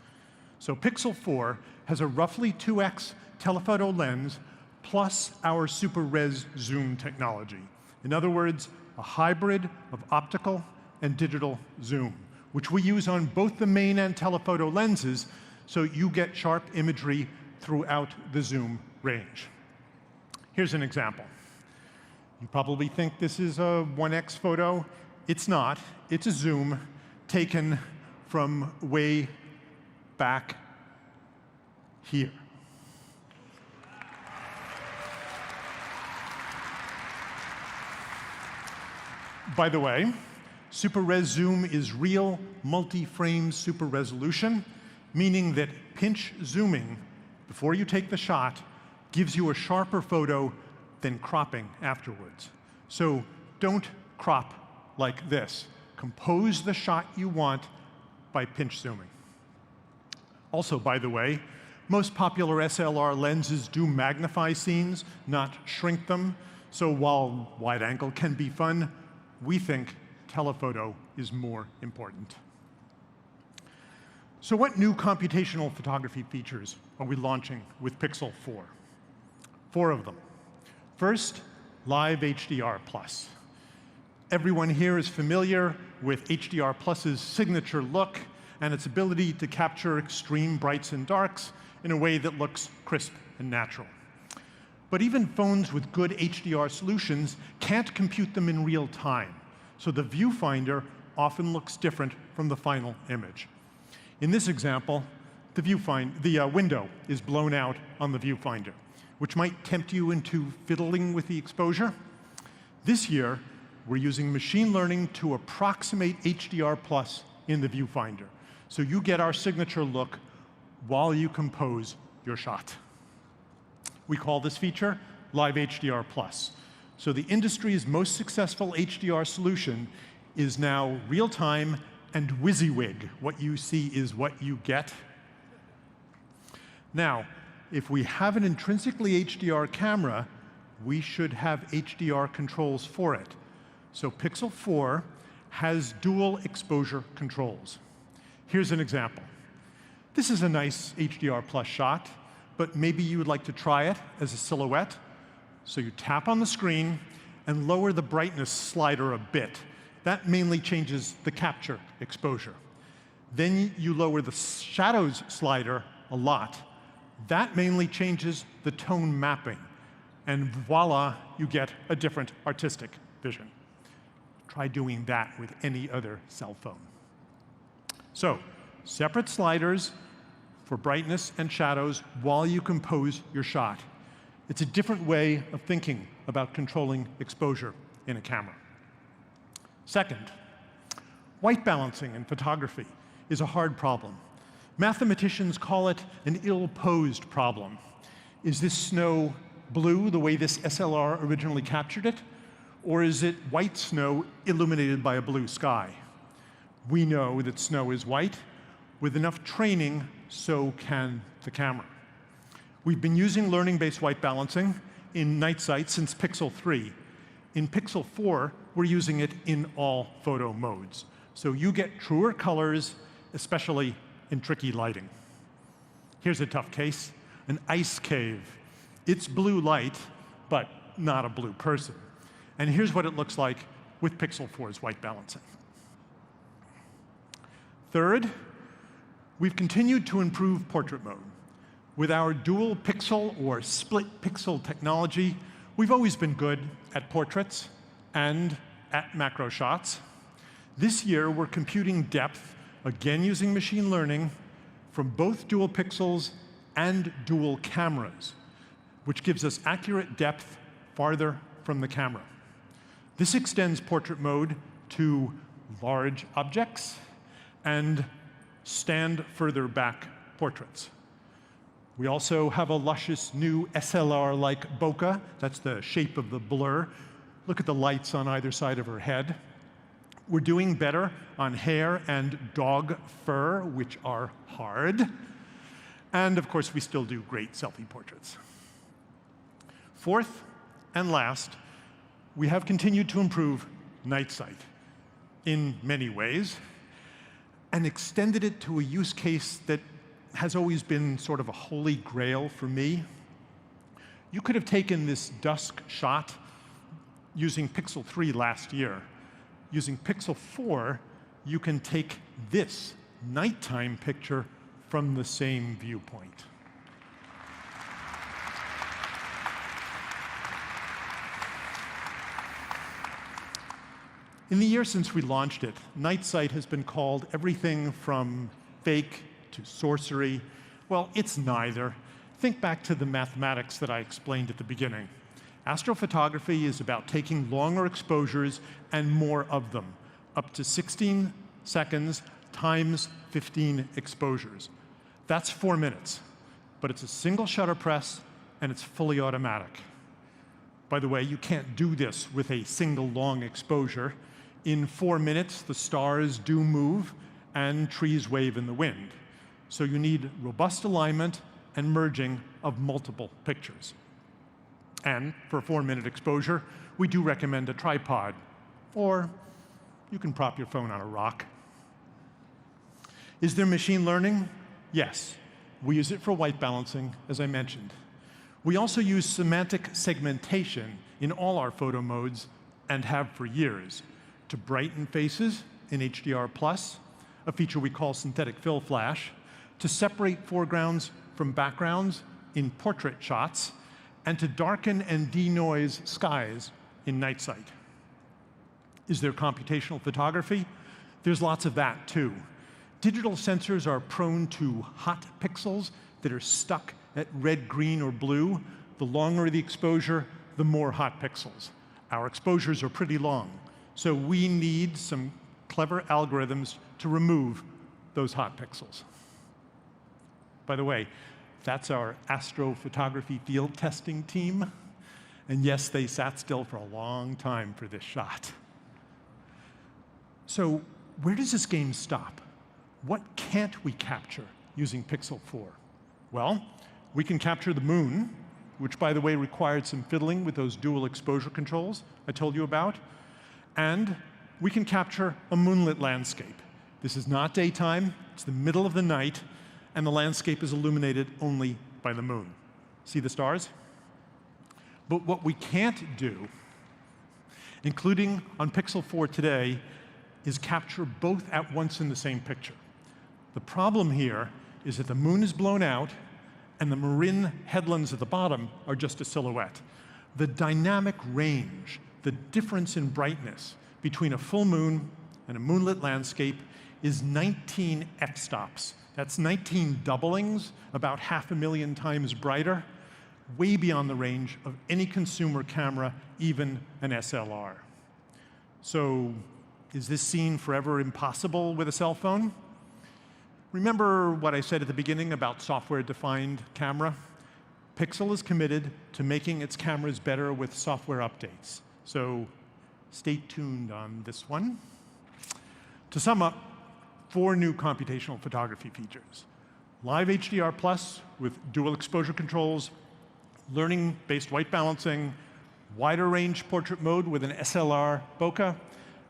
So Pixel 4 has a roughly 2x telephoto lens plus our Super Res Zoom technology. In other words, a hybrid of optical and digital zoom, which we use on both the main and telephoto lenses, so you get sharp imagery throughout the zoom range. Here's an example. You probably think this is a 1x photo. It's not. It's a zoom taken from way back here. By the way, super res zoom is real multi-frame super resolution, meaning that pinch zooming before you take the shot gives you a sharper photo than cropping afterwards. So don't crop like this. Compose the shot you want by pinch zooming. Also, by the way, most popular SLR lenses do magnify scenes, not shrink them. So while wide angle can be fun, we think telephoto is more important. So what new computational photography features are we launching with Pixel 4? 4 of them. First, Live HDR+. Everyone here is familiar with HDR+'s signature look and its ability to capture extreme brights and darks in a way that looks crisp and natural. But even phones with good HDR solutions can't compute them in real time, so the viewfinder often looks different from the final image. In this example, the window is blown out on the viewfinder, which might tempt you into fiddling with the exposure. This year, we're using machine learning to approximate HDR+ in the viewfinder, so you get our signature look while you compose your shot. We call this feature Live HDR+. So the industry's most successful HDR solution is now real-time and WYSIWYG. What you see is what you get. Now, if we have an intrinsically HDR camera, we should have HDR controls for it. So Pixel 4 has dual exposure controls. Here's an example. This is a nice HDR+ shot, but maybe you would like to try it as a silhouette. So you tap on the screen and lower the brightness slider a bit. That mainly changes the capture exposure. Then you lower the shadows slider a lot. That mainly changes the tone mapping. And voila, you get a different artistic vision. Try doing that with any other cell phone. So, separate sliders for brightness and shadows while you compose your shot. It's a different way of thinking about controlling exposure in a camera. Second, white balancing in photography is a hard problem. Mathematicians call it an ill-posed problem. Is this snow blue the way this SLR originally captured it? Or is it white snow illuminated by a blue sky? We know that snow is white. With enough training, so can the camera. We've been using learning-based white balancing in night sight since Pixel 3. In Pixel 4, we're using it in all photo modes. So you get truer colors, especially in tricky lighting. Here's a tough case, an ice cave. It's blue light, but not a blue person. And here's what it looks like with Pixel 4's white balancing. Third, we've continued to improve portrait mode. With our dual pixel or split pixel technology, we've always been good at portraits and at macro shots. This year, we're computing depth, again using machine learning, from both dual pixels and dual cameras, which gives us accurate depth farther from the camera. This extends portrait mode to large objects and stand further back portraits. We also have a luscious new SLR-like bokeh. That's the shape of the blur. Look at the lights on either side of her head. We're doing better on hair and dog fur, which are hard. And of course, we still do great selfie portraits. Fourth and last, we have continued to improve night sight in many ways and extended it to a use case that has always been sort of a holy grail for me. You could have taken this dusk shot using Pixel 3 last year. Using Pixel 4, you can take this nighttime picture from the same viewpoint. In the year since we launched it, night sight has been called everything from fake to sorcery. Well, it's neither. Think back to the mathematics that I explained at the beginning. Astrophotography is about taking longer exposures and more of them, up to 16 seconds times 15 exposures. That's 4 minutes, but it's a single shutter press and it's fully automatic. By the way, you can't do this with a single long exposure. In 4 minutes, the stars do move and trees wave in the wind. So you need robust alignment and merging of multiple pictures. And for a 4-minute exposure, we do recommend a tripod, or you can prop your phone on a rock. Is there machine learning? Yes. We use it for white balancing, as I mentioned. We also use semantic segmentation in all our photo modes, and have for years, to brighten faces in HDR+, a feature we call synthetic fill flash, to separate foregrounds from backgrounds in portrait shots, and to darken and denoise skies in night sight. Is there computational photography? There's lots of that, too. Digital sensors are prone to hot pixels that are stuck at red, green, or blue. The longer the exposure, the more hot pixels. Our exposures are pretty long, so we need some clever algorithms to remove those hot pixels. By the way, that's our astrophotography field testing team. And yes, they sat still for a long time for this shot. So where does this game stop? What can't we capture using Pixel 4? Well, we can capture the moon, which, by the way, required some fiddling with those dual exposure controls I told you about. And we can capture a moonlit landscape. This is not daytime, it's the middle of the night, and the landscape is illuminated only by the moon. See the stars? But what we can't do, including on Pixel 4 today, is capture both at once in the same picture. The problem here is that the moon is blown out and the Marin headlands at the bottom are just a silhouette. The dynamic range, the difference in brightness between a full moon and a moonlit landscape is 19 f-stops. That's 19 doublings, about 500,000 times brighter, way beyond the range of any consumer camera, even an SLR. So, is this scene forever impossible with a cell phone? Remember what I said at the beginning about software-defined camera? Pixel is committed to making its cameras better with software updates. So stay tuned on this one. To sum up, 4 new computational photography features. Live HDR+ with dual exposure controls, learning-based white balancing, wider range portrait mode with an SLR bokeh,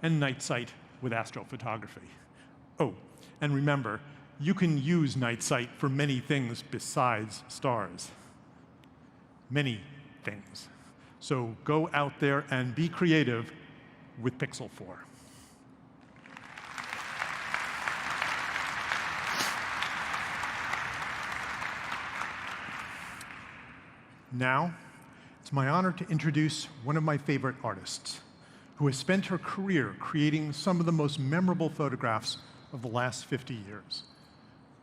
and night sight with astrophotography. Oh, and remember, you can use night sight for many things besides stars. Many things. So go out there and be creative with Pixel 4. Now, it's my honor to introduce one of my favorite artists, who has spent her career creating some of the most memorable photographs of the last 50 years.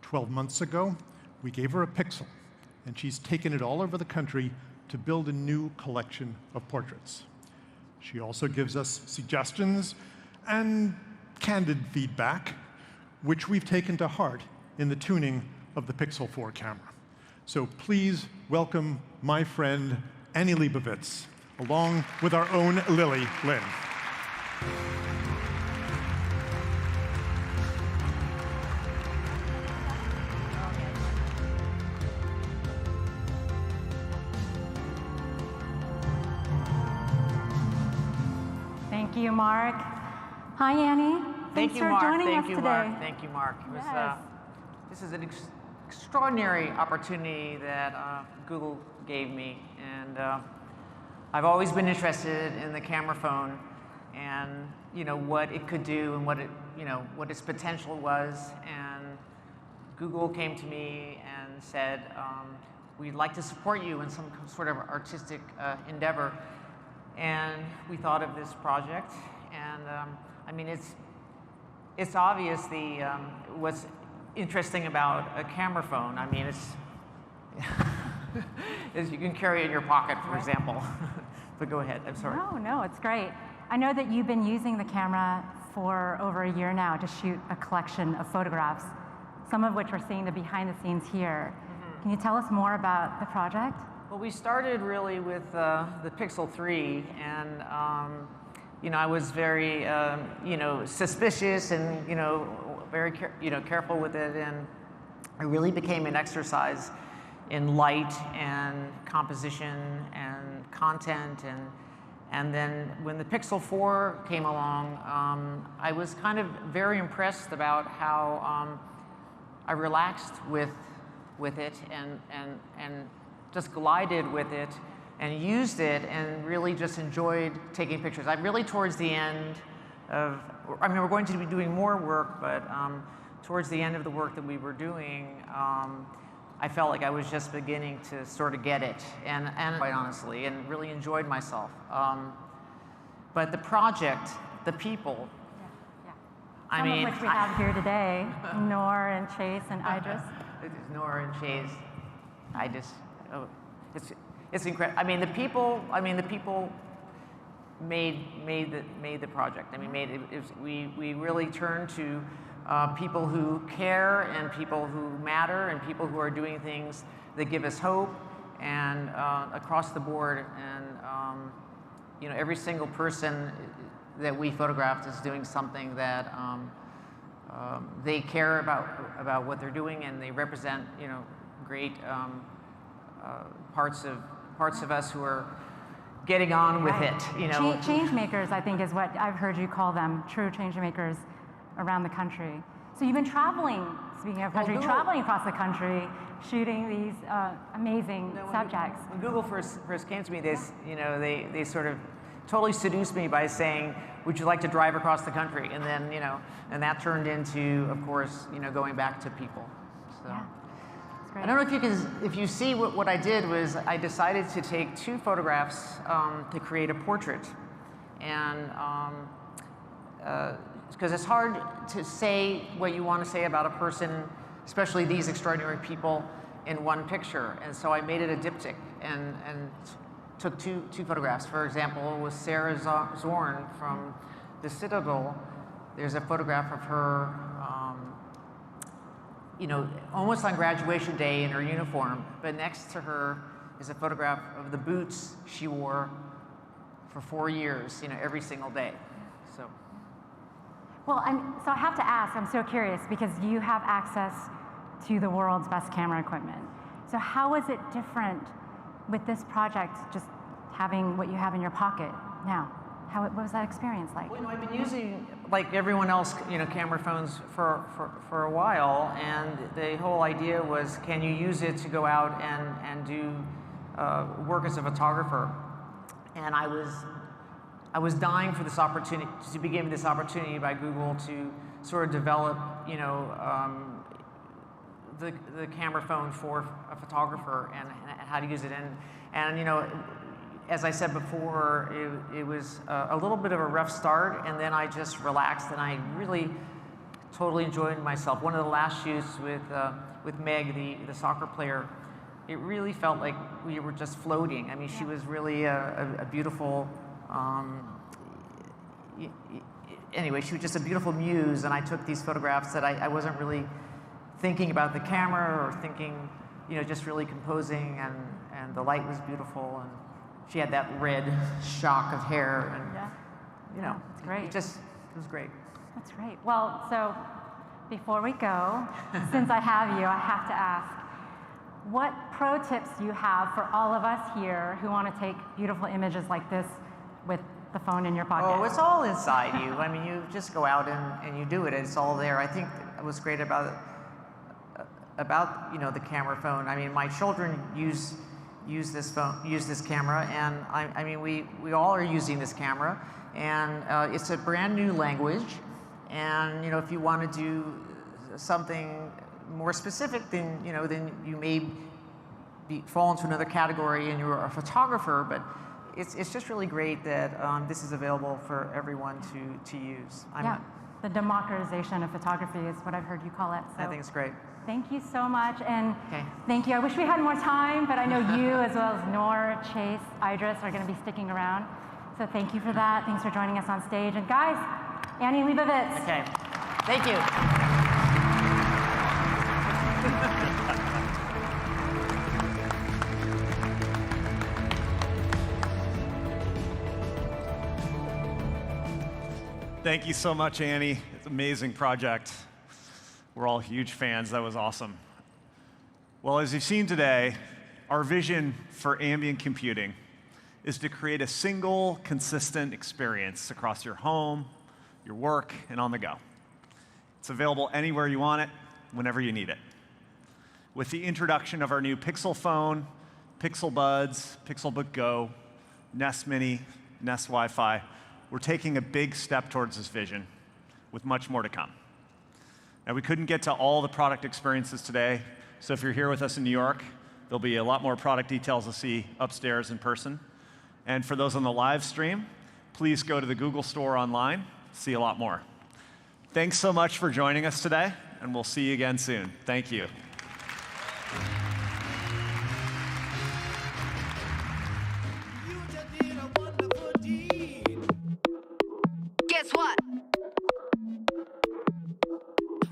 12 months ago, we gave her a Pixel, and she's taken it all over the country to build a new collection of portraits. She also gives us suggestions and candid feedback, which we've taken to heart in the tuning of the Pixel 4 camera. So please welcome my friend, Annie Leibovitz, along with our own Lily Lin. Thank you, Mark. Hi, Annie. Thank Thanks you, for Mark. joining Thank us you, today. Mark. Thank you, Mark. It was, Yes. this is an extraordinary opportunity that Google gave me, and I've always been interested in the camera phone and what it could do and what its potential was. And Google came to me and said, "We'd like to support you in some sort of artistic endeavor." And we thought of this project, and I mean, it's obvious what's interesting about a camera phone. I mean, it's is you can carry it in your pocket, for example. But go ahead, I'm sorry. No, it's great. I know that you've been using the camera for over a year now to shoot a collection of photographs, some of which we're seeing the behind the scenes here. Can you tell us more about the project? Well, we started really with the Pixel 3, and you know, I was very you know, suspicious and you know, very careful with it, and it really became an exercise in light and composition and content, and then when the Pixel 4 came along, I was kind of very impressed about how I relaxed with it and just glided with it and used it and really just enjoyed taking pictures. I really, towards the end of, I mean, we're going to be doing more work, but towards the end of the work that we were doing, I felt like I was just beginning to sort of get it, and quite honestly, and really enjoyed myself. But the project, the people, I mean, some of which we have here today, Noor and Chase and Idris. Noor and Chase, Idris. Oh, it's incredible. I mean, the people made the project. I mean, we really turned to people who care and people who matter and people who are doing things that give us hope, and across the board. And you know, every single person that we photographed is doing something that they care about what they're doing, and they represent, you know, great parts of us who are getting on with it. You know, change makers, I think, is what I've heard you call them. True change makers around the country. So you've been traveling, speaking of country, traveling across the country, shooting these amazing subjects. When Google first came to me, they sort of totally seduced me by saying, "Would you like to drive across the country?" And then, you know, and that turned into, of course, you know, going back to people. So. Yeah. I don't know if you see what I did was I decided to take 2 photographs to create a portrait, and because it's hard to say what you want to say about a person, especially these extraordinary people, in one picture. And so I made it a diptych and took two photographs. For example, with Sarah Zorn from the Citadel, there's a photograph of her, you know, almost on graduation day in her uniform, but next to her is a photograph of the boots she wore for 4 years, you know, every single day. So. Well, so I have to ask, I'm so curious, because you have access to the world's best camera equipment. So how is it different with this project, just having what you have in your pocket now? What was that experience like? Well, I've been using, like everyone else, you know, camera phones for a while, and the whole idea was, can you use it to go out and do work as a photographer? And I was dying for this opportunity, to be given this opportunity by Google to sort of develop, you know, the camera phone for a photographer and how to use it. And you know, as I said before, it was a little bit of a rough start, and then I just relaxed, and I really totally enjoyed myself. One of the last shoots with Meg, the soccer player, it really felt like we were just floating. I mean, she was really a beautiful, anyway, she was just a beautiful muse, and I took these photographs that I wasn't really thinking about the camera or thinking, you know, just really composing, and the light was beautiful, and she had that red shock of hair, and you know, it's great. It was great. That's great. Well, so before we go, since I have you, I have to ask, what pro tips do you have for all of us here who want to take beautiful images like this with the phone in your pocket? Oh, it's all inside you. I mean, you just go out and you do it. It's all there. I think what's great about you know, the camera phone. I mean, my children use this camera, and I mean, we all are using this camera, and it's a brand new language. And you know, if you want to do something more specific, then you know, then you may fall into another category, and you're a photographer. But it's just really great that this is available for everyone to use. the democratization of photography is what I've heard you call it. So I think it's great. thank you so much, and Okay. thank you. I wish we had more time, but I know you, as well as Nor, Chase, Idris, are going to be sticking around. So thank you for that. Thanks for joining us on stage. And guys, Annie Leibovitz. Okay. Thank you. Thank you so much, Annie. It's an amazing project. We're all huge fans. That was awesome. Well, as you've seen today, our vision for ambient computing is to create a single, consistent experience across your home, your work, and on the go. It's available anywhere you want it, whenever you need it. With the introduction of our new Pixel phone, Pixel Buds, Pixelbook Go, Nest Mini, Nest Wi-Fi, we're taking a big step towards this vision, with much more to come. Now, we couldn't get to all the product experiences today, so if you're here with us in New York, there'll be a lot more product details to see upstairs in person. And for those on the live stream, please go to the Google Store online, see a lot more. Thanks so much for joining us today, and we'll see you again soon. Thank you. Guess what?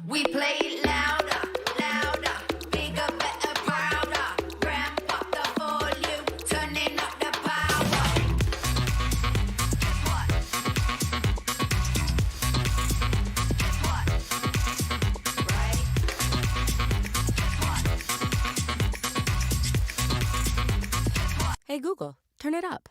We play it louder, louder, bigger, better, prouder. Ramp up the volume, turning up the power. What? What? Right? What? Hey Google, turn it up.